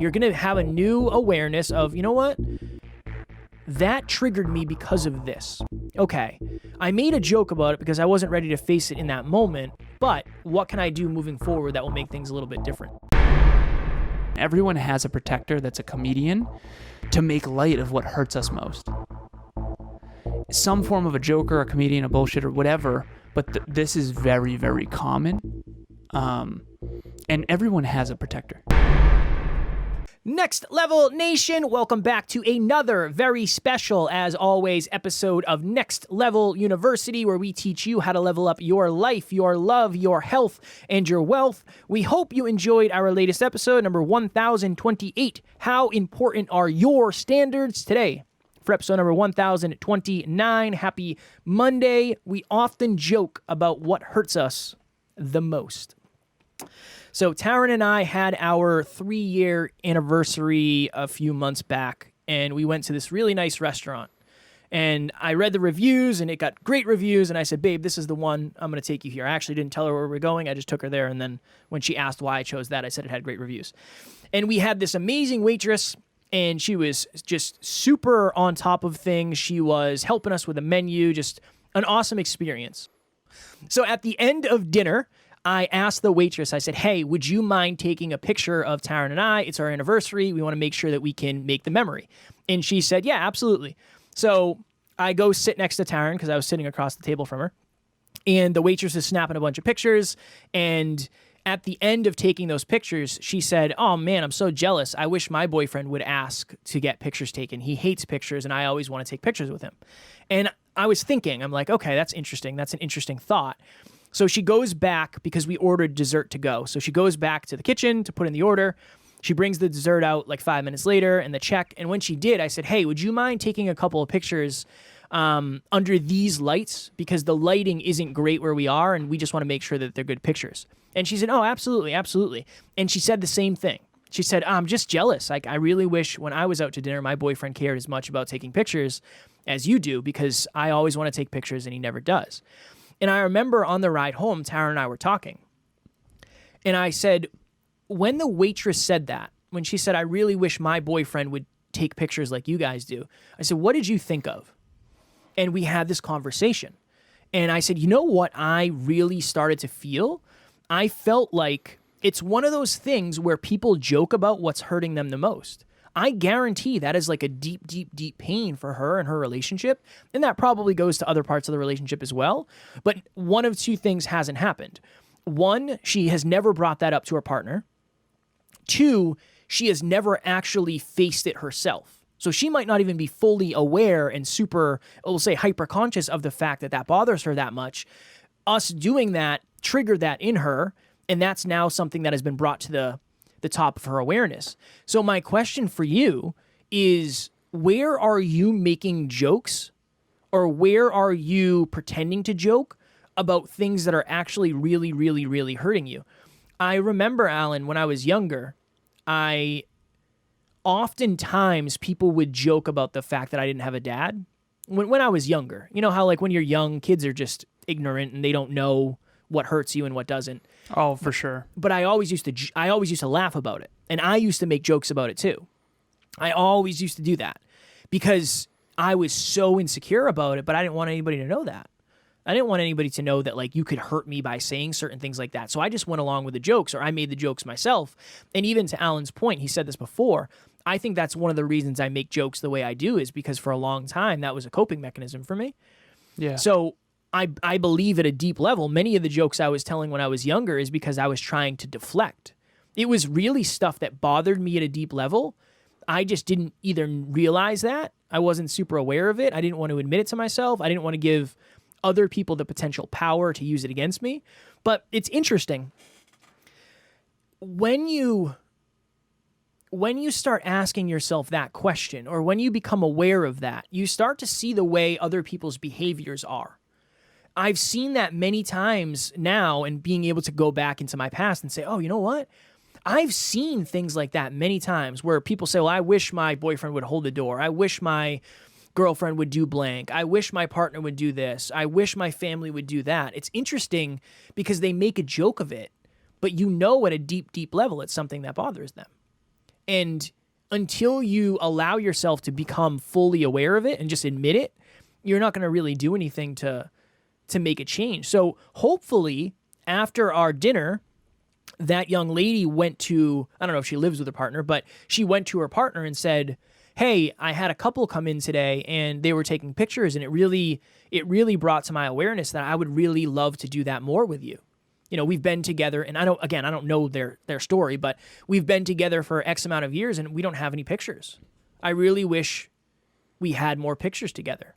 You're going to have a new awareness of, you know what? That triggered me because of this. Okay, I made a joke about it because I wasn't ready to face it in that moment, but what can I do moving forward that will make things a little bit different? Everyone has a protector that's a comedian to make light of what hurts us most. Some form of a joker, a comedian, a bullshitter, whatever, but this is very, very common. And everyone has a protector. Next Level Nation, welcome back to another very special, as always, episode of Next Level University, where we teach you how to level up your life, your love, your health, and your wealth. We hope you enjoyed our latest episode, number 1028, How Important Are Your Standards? Today, for episode number 1029, happy Monday. We often joke about what hurts us the most. So Taryn and I had our 3-year anniversary a few months back, and we went to this really nice restaurant. And I read the reviews, and it got great reviews, and I said, babe, this is the one. I'm going to take you here. I actually didn't tell her where we're going. I just took her there, and then when she asked why I chose that, I said it had great reviews. And we had this amazing waitress, and she was just super on top of things. She was helping us with the menu, just an awesome experience. So at the end of dinner, I asked the waitress, I said, hey, would you mind taking a picture of Taryn and I? It's our anniversary. We want to make sure that we can make the memory. And she said, yeah, absolutely. So I go sit next to Taryn because I was sitting across the table from her. And the waitress is snapping a bunch of pictures. And at the end of taking those pictures, she said, oh man, I'm so jealous. I wish my boyfriend would ask to get pictures taken. He hates pictures and I always want to take pictures with him. And I was thinking, I'm like, okay, that's interesting. That's an interesting thought. So she goes back because we ordered dessert to go. So she goes back to the kitchen to put in the order. She brings the dessert out like 5 minutes later and the check. And when she did, I said, hey, would you mind taking a couple of pictures under these lights? Because the lighting isn't great where we are and we just want to make sure that they're good pictures. And she said, oh, absolutely, absolutely. And she said the same thing. She said, I'm just jealous. Like, I really wish when I was out to dinner, my boyfriend cared as much about taking pictures as you do because I always want to take pictures and he never does. And I remember on the ride home, Tara and I were talking. And I said, when the waitress said that, when she said, I really wish my boyfriend would take pictures like you guys do, I said, what did you think of? And we had this conversation. And I said, you know what I really started to feel? I felt like it's one of those things where people joke about what's hurting them the most. I guarantee that is like a deep, deep, deep pain for her and her relationship. And that probably goes to other parts of the relationship as well. But one of two things hasn't happened. One, she has never brought that up to her partner. Two, she has never actually faced it herself. So she might not even be fully aware and super, we'll say, hyper conscious of the fact that that bothers her that much. Us doing that triggered that in her. And that's now something that has been brought to the top of her awareness. So my question for you is, where are you making jokes or where are you pretending to joke about things that are actually really, really, really hurting you? I remember, Alan, when I was younger, oftentimes people would joke about the fact that I didn't have a dad when I was younger. You know how like when you're young, kids are just ignorant and they don't know what hurts you and what doesn't. Oh, for sure. But I always used to laugh about it. And I used to make jokes about it too. I always used to do that because I was so insecure about it, but I didn't want anybody to know that. I didn't want anybody to know that like you could hurt me by saying certain things like that. So I just went along with the jokes, or I made the jokes myself. And even to Alan's point, he said this before, I think that's one of the reasons I make jokes the way I do is because for a long time that was a coping mechanism for me. Yeah. So I believe at a deep level, many of the jokes I was telling when I was younger is because I was trying to deflect. It was really stuff that bothered me at a deep level. I just didn't either realize that. I wasn't super aware of it. I didn't want to admit it to myself. I didn't want to give other people the potential power to use it against me. But it's interesting. When you start asking yourself that question, or when you become aware of that, you start to see the way other people's behaviors are. I've seen that many times now, and being able to go back into my past and say, oh, you know what? I've seen things like that many times where people say, well, I wish my boyfriend would hold the door. I wish my girlfriend would do blank. I wish my partner would do this. I wish my family would do that. It's interesting because they make a joke of it, but you know at a deep, deep level it's something that bothers them. And until you allow yourself to become fully aware of it and just admit it, you're not going to really do anything to make a change. So hopefully after our dinner, that young lady went to, I don't know if she lives with her partner, but she went to her partner and said, hey, I had a couple come in today and they were taking pictures, and it really brought to my awareness that I would really love to do that more with you. You know, we've been together, and I don't know their story, but we've been together for X amount of years and we don't have any pictures. I really wish we had more pictures together.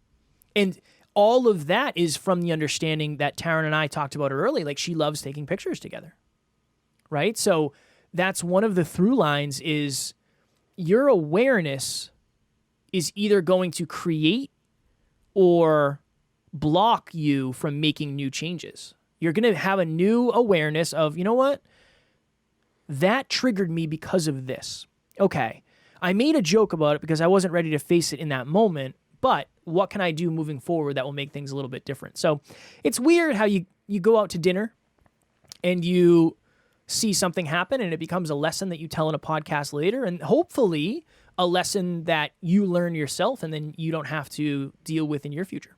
And all of that is from the understanding that Taryn and I talked about earlier. Like, she loves taking pictures together, right? So that's one of the through lines is your awareness is either going to create or block you from making new changes. You're going to have a new awareness of, you know what? That triggered me because of this. Okay, I made a joke about it because I wasn't ready to face it in that moment, but what can I do moving forward that will make things a little bit different? So it's weird how you go out to dinner and you see something happen and it becomes a lesson that you tell in a podcast later, and hopefully a lesson that you learn yourself and then you don't have to deal with in your future.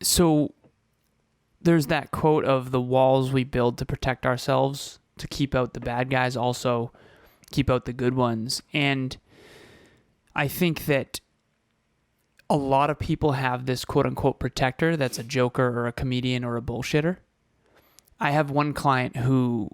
So there's that quote of the walls we build to protect ourselves, to keep out the bad guys, also keep out the good ones. And I think that a lot of people have this quote unquote protector that's a joker or a comedian or a bullshitter. I have one client who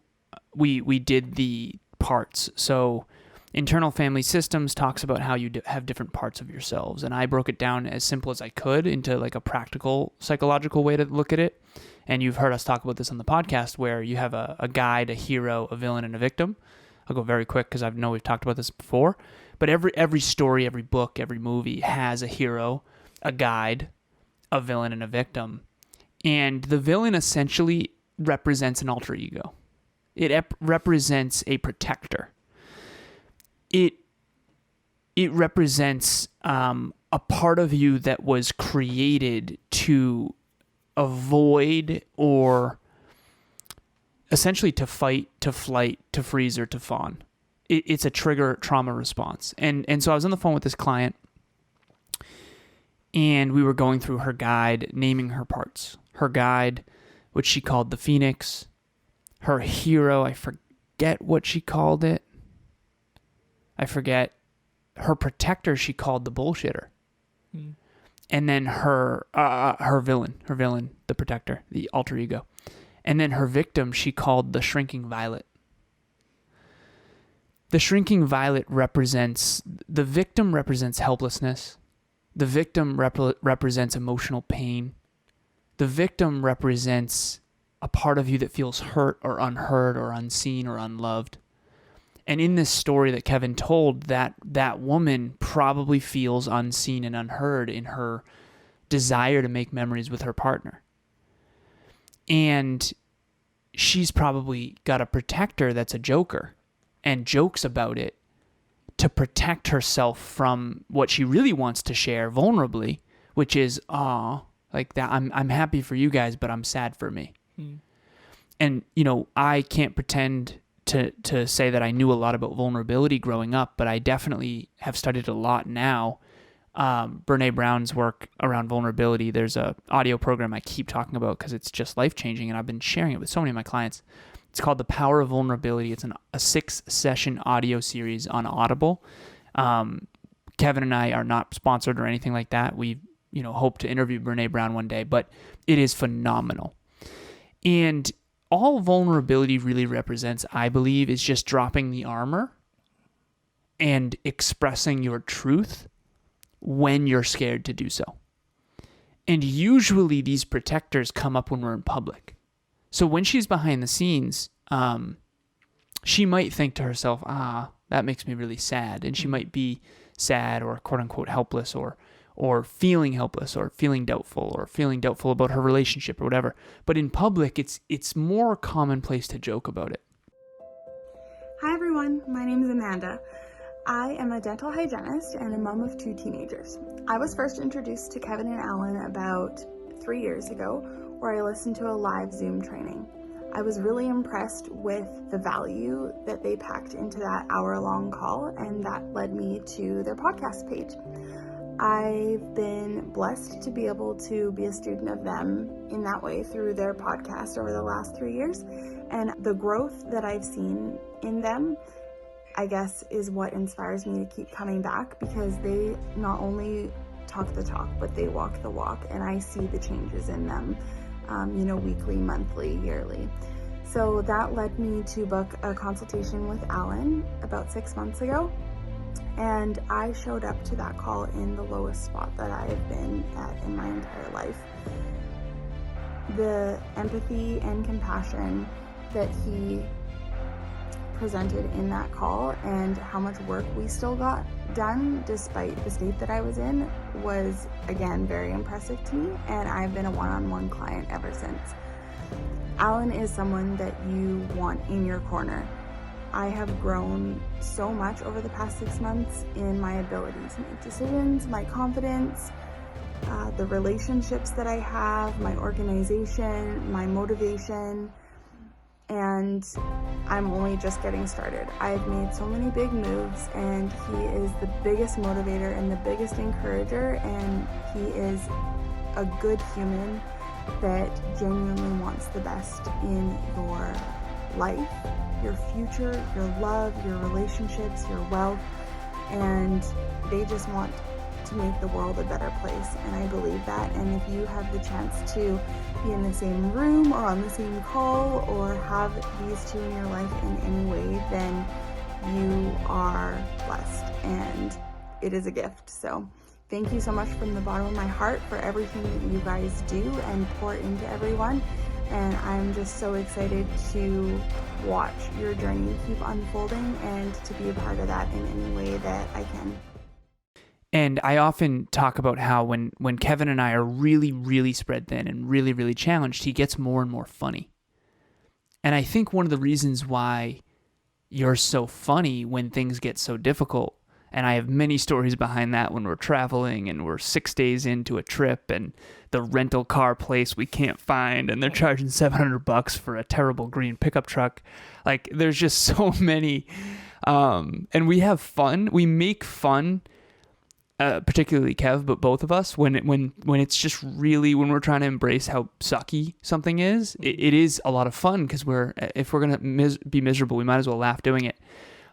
we did the parts. So internal family systems talks about how you have different parts of yourselves. And I broke it down as simple as I could into like a practical psychological way to look at it. And you've heard us talk about this on the podcast where you have a guide, a hero, a villain, and a victim. I'll go very quick because I know we've talked about this before. But every story, every book, every movie has a hero, a guide, a villain, and a victim. And the villain essentially represents an alter ego. It represents a protector. It represents a part of you that was created to avoid or essentially to fight, to flight, to freeze, or to fawn. It's a trigger trauma response. And so I was on the phone with this client and we were going through her guide, naming her parts. Her guide, which she called the Phoenix. Her hero, I forget what she called it. I forget. Her protector, she called the bullshitter. And then her villain, the protector, the alter ego. And then her victim, she called the shrinking violet. The shrinking violet the victim represents helplessness. The victim represents emotional pain. The victim represents a part of you that feels hurt or unheard or unseen or unloved. And in this story that Kevin told, that woman probably feels unseen and unheard in her desire to make memories with her partner. And she's probably got a protector that's a joker and jokes about it to protect herself from what she really wants to share vulnerably, which is, like that, I'm happy for you guys, but I'm sad for me. And, I can't pretend to say that I knew a lot about vulnerability growing up, but I definitely have studied a lot now. Brene Brown's work around vulnerability, there's a audio program I keep talking about because it's just life-changing, and I've been sharing it with so many of my clients. It's called The Power of Vulnerability. It's a 6-session audio series on Audible. Kevin and I are not sponsored or anything like that. We, hope to interview Brene Brown one day, but it is phenomenal. And all vulnerability really represents, I believe, is just dropping the armor and expressing your truth when you're scared to do so. And usually these protectors come up when we're in public. So when she's behind the scenes, she might think to herself, that makes me really sad. And she might be sad or quote unquote helpless or feeling helpless or feeling doubtful about her relationship or whatever. But in public, it's more commonplace to joke about it. Hi everyone, my name is Amanda. I am a dental hygienist and a mom of 2 teenagers. I was first introduced to Kevin and Alan about 3 years ago, where I listened to a live Zoom training. I was really impressed with the value that they packed into that hour-long call, and that led me to their podcast page. I've been blessed to be able to be a student of them in that way through their podcast over the last 3 years. And the growth that I've seen in them, I guess, is what inspires me to keep coming back, because they not only talk the talk, but they walk the walk. And I see the changes in them, weekly, monthly, yearly. So that led me to book a consultation with Alan about 6 months ago. And I showed up to that call in the lowest spot that I have been at in my entire life. The empathy and compassion that he presented in that call, and how much work we still got done despite the state that I was in, was again very impressive to me, and I've been a one-on-one client ever since. Alan is someone that you want in your corner. I have grown so much over the past 6 months in my ability to make decisions, my confidence, the relationships that I have, my organization, my motivation, and I'm only just getting started. I've made so many big moves, and he is the biggest motivator and the biggest encourager, and he is a good human that genuinely wants the best in your life, your future, your love, your relationships, your wealth, and they just want to make the world a better place, and I believe that. And if you have the chance to be in the same room or on the same call or have these two in your life in any way, then you are blessed, and it is a gift. So thank you so much from the bottom of my heart for everything that you guys do and pour into everyone. And I'm just so excited to watch your journey keep unfolding and to be a part of that in any way that I can. And I often talk about how when Kevin and I are really, really spread thin and really, really challenged, he gets more and more funny. And I think one of the reasons why you're so funny when things get so difficult, and I have many stories behind that when we're traveling and we're 6 days into a trip and the rental car place we can't find and they're charging $700 for a terrible green pickup truck. Like, there's just so many. And we have fun. We make fun, particularly Kev, but both of us, when it's just really, when we're trying to embrace how sucky something is, it is a lot of fun, because if we're going to be miserable, we might as well laugh doing it.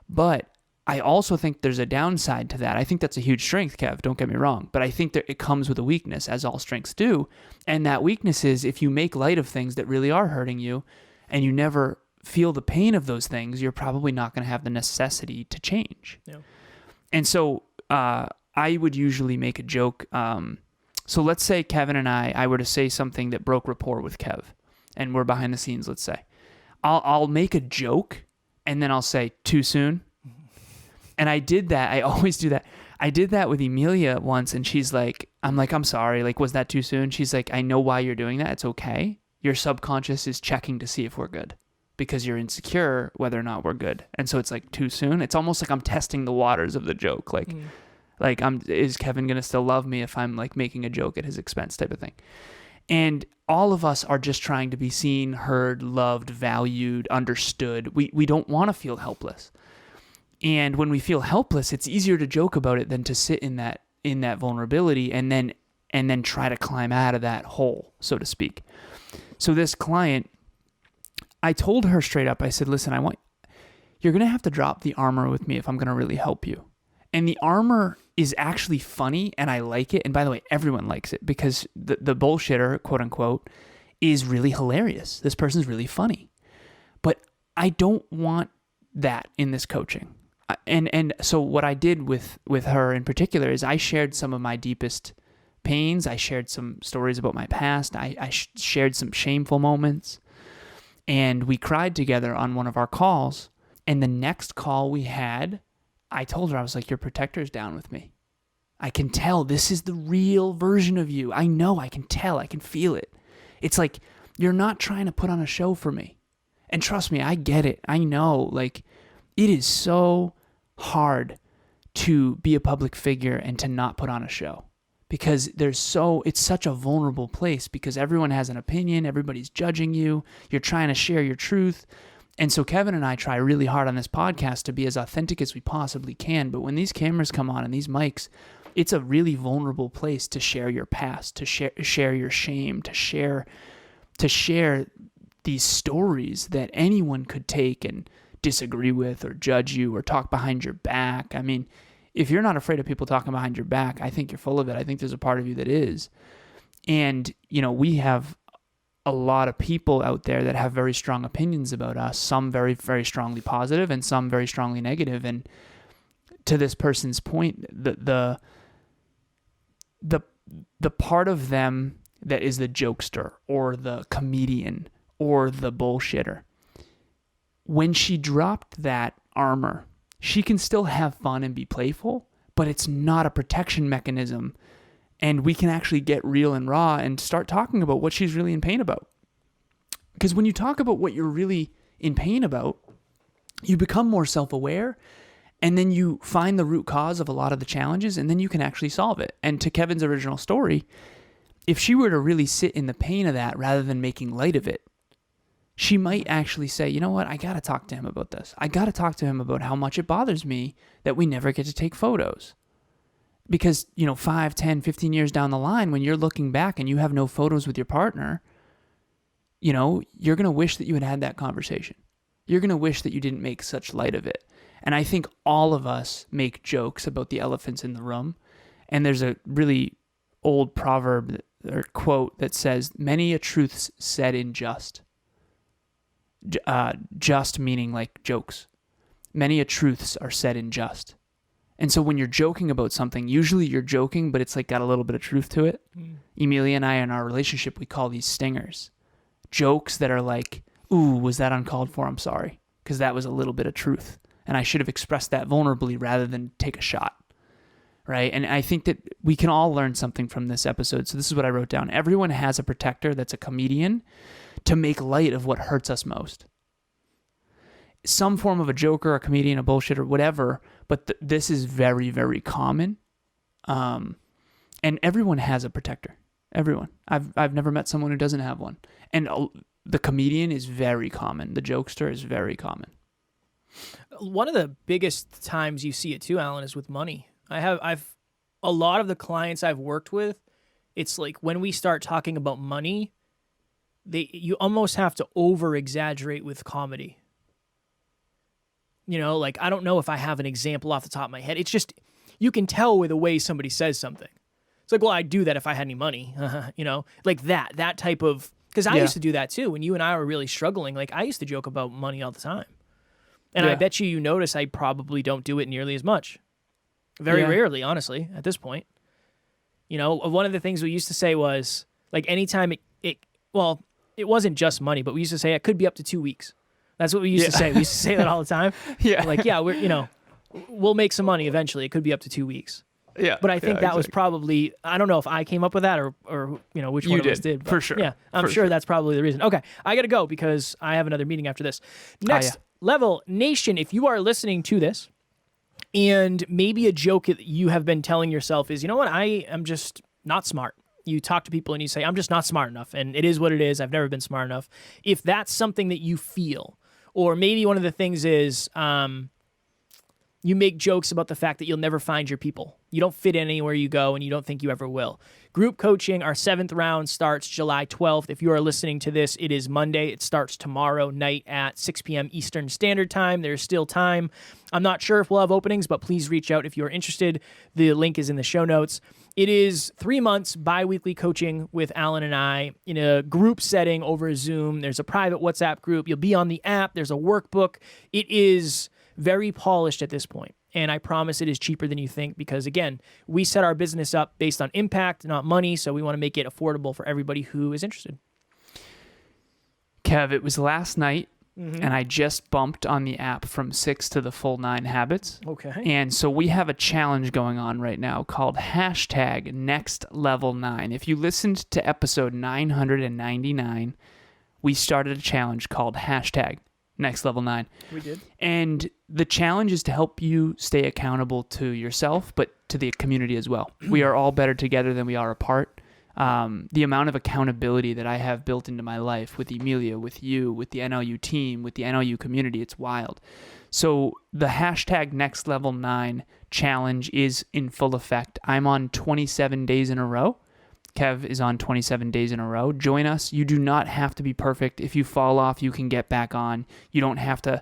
But I also think there's a downside to that. I think that's a huge strength, Kev, don't get me wrong, but I think that it comes with a weakness, as all strengths do. And that weakness is, if you make light of things that really are hurting you and you never feel the pain of those things, you're probably not going to have the necessity to change. Yeah. And so I would usually make a joke. So let's say Kevin and I were to say something that broke rapport with Kev, and we're behind the scenes, let's say. I'll make a joke, and then I'll say, too soon. And I did that. I always do that. I did that with Emilia once, and she's like, I'm sorry. Like, was that too soon? She's like, I know why you're doing that. It's okay. Your subconscious is checking to see if we're good, because you're insecure whether or not we're good. And so it's like, too soon. It's almost like I'm testing the waters of the joke. Like, is Kevin going to still love me if I'm like making a joke at his expense, type of thing. And all of us are just trying to be seen, heard, loved, valued, understood. We don't want to feel helpless. And when we feel helpless, it's easier to joke about it than to sit in that vulnerability and then try to climb out of that hole, so to speak. So this client, I told her straight up, I said, listen, you're going to have to drop the armor with me if I'm going to really help you. And the armor is actually funny, and I like it. And by the way, everyone likes it, because the bullshitter, quote unquote, is really hilarious. This person's really funny. But I don't want that in this coaching. And so what I did with her in particular is I shared some of my deepest pains. I shared some stories about my past. I shared some shameful moments. And we cried together on one of our calls. And the next call we had, I told her, I was like, your protector's down with me. I can tell this is the real version of you. I know, I can tell, I can feel it. It's like, you're not trying to put on a show for me. And trust me, I get it. I know, like, it is so hard to be a public figure and to not put on a show, because it's such a vulnerable place because everyone has an opinion, everybody's judging you, you're trying to share your truth. And so Kevin and I try really hard on this podcast to be as authentic as we possibly can. But when these cameras come on and these mics, it's a really vulnerable place to share your past, to share your shame, to share these stories that anyone could take and disagree with or judge you or talk behind your back. I mean, if you're not afraid of people talking behind your back, I think you're full of it. I think there's a part of you that is. And, we have a lot of people out there that have very strong opinions about us, some very, very strongly positive and some very strongly negative. And to this person's point, the part of them that is the jokester or the comedian or the bullshitter, when she dropped that armor, she can still have fun and be playful, but it's not a protection mechanism. And we can actually get real and raw and start talking about what she's really in pain about. Because when you talk about what you're really in pain about, you become more self-aware, and then you find the root cause of a lot of the challenges, and then you can actually solve it. And to Kevin's original story, if she were to really sit in the pain of that rather than making light of it, she might actually say, you know what, I got to talk to him about this. I got to talk to him about how much it bothers me that we never get to take photos. Because, 5, 10, 15 years down the line, when you're looking back and you have no photos with your partner, you're going to wish that you had had that conversation. You're going to wish that you didn't make such light of it. And I think all of us make jokes about the elephants in the room. And there's a really old proverb or quote that says, many a truth's said in jest. Just meaning like jokes. Many a truths are said in jest. And so when you're joking about something, usually you're joking, but it's like got a little bit of truth to it. Emilia and I, in our relationship, we call these stingers. Jokes that are like, ooh, was that uncalled for? I'm sorry. Because that was a little bit of truth. And I should have expressed that vulnerably rather than take a shot. Right? And I think that we can all learn something from this episode. So this is what I wrote down. Everyone has a protector that's a comedian to make light of what hurts us most. Some form of a joker, a comedian, a bullshitter, whatever. But this is very, very common. And everyone has a protector. Everyone. I've never met someone who doesn't have one. And the comedian is very common. The jokester is very common. One of the biggest times you see it too, Alan, is with money. I've a lot of the clients I've worked with, it's like when we start talking about money, you almost have to over exaggerate with comedy. Like I don't know if I have an example off the top of my head. It's just you can tell with the way somebody says something. It's like, well, I'd do that if I had any money, like that type of, because I used to do that too. When you and I were really struggling, like I used to joke about money all the time. And I bet you notice I probably don't do it nearly as much. Very rarely, honestly, at this point. One of the things we used to say was, like, anytime it wasn't just money, but we used to say it could be up to 2 weeks. That's what we used to say. We used to say that all the time. Like, we'll make some money eventually. It could be up to 2 weeks. Yeah. But I think that was probably, I don't know if I came up with that or which one of us did. But for sure. Yeah, I'm sure that's probably the reason. Okay, I got to go because I have another meeting after this. Next level, Nation, if you are listening to this, and maybe a joke that you have been telling yourself is, you know what, I am just not smart. You talk to people and you say, I'm just not smart enough, and it is what it is. I've never been smart enough. If that's something that you feel, or maybe one of the things is you make jokes about the fact that you'll never find your people. You don't fit in anywhere you go, and you don't think you ever will. Group coaching, our 7th round starts July 12th. If you are listening to this, it is Monday. It starts tomorrow night at 6 p.m. Eastern Standard Time. There's still time. I'm not sure if we'll have openings, but please reach out if you're interested. The link is in the show notes. It is 3 months bi-weekly coaching with Alan and I in a group setting over Zoom. There's a private WhatsApp group. You'll be on the app. There's a workbook. It is very polished at this point. And I promise it is cheaper than you think because, again, we set our business up based on impact, not money, so we want to make it affordable for everybody who is interested. Kev, it was last night, and I just bumped on the app from 6 to the full 9 habits. Okay. And so we have a challenge going on right now called #NextLevel9. If you listened to episode 999, we started a challenge called #NextLevel9. We did. And the challenge is to help you stay accountable to yourself, but to the community as well. We are all better together than we are apart. The amount of accountability that I have built into my life with Emilia, with you, with the NLU team, with the NLU community, it's wild. So the hashtag NextLevel9 challenge is in full effect. I'm on 27 days in a row. Kev is on 27 days in a row. Join us. You do not have to be perfect. If you fall off, you can get back on. You don't have to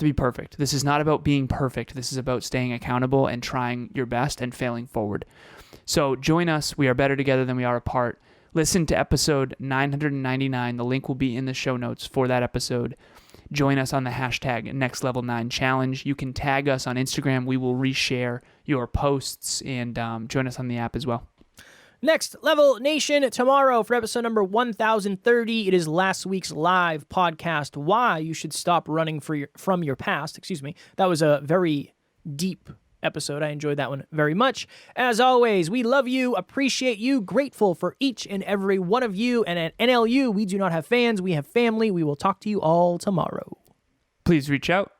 be perfect. This is not about being perfect. This is about staying accountable and trying your best and failing forward. So join us. We are better together than we are apart. Listen to episode 999. The link will be in the show notes for that episode. Join us on the hashtag NextLevel9 challenge. You can tag us on Instagram. We will reshare your posts, and join us on the app as well. Next Level Nation, tomorrow for episode number 1030, it is last week's live podcast, Why You Should Stop Running from Your Past. Excuse me. That was a very deep episode. I enjoyed that one very much. As always, we love you, appreciate you, grateful for each and every one of you. And at NLU, we do not have fans, we have family. We will talk to you all tomorrow. Please reach out.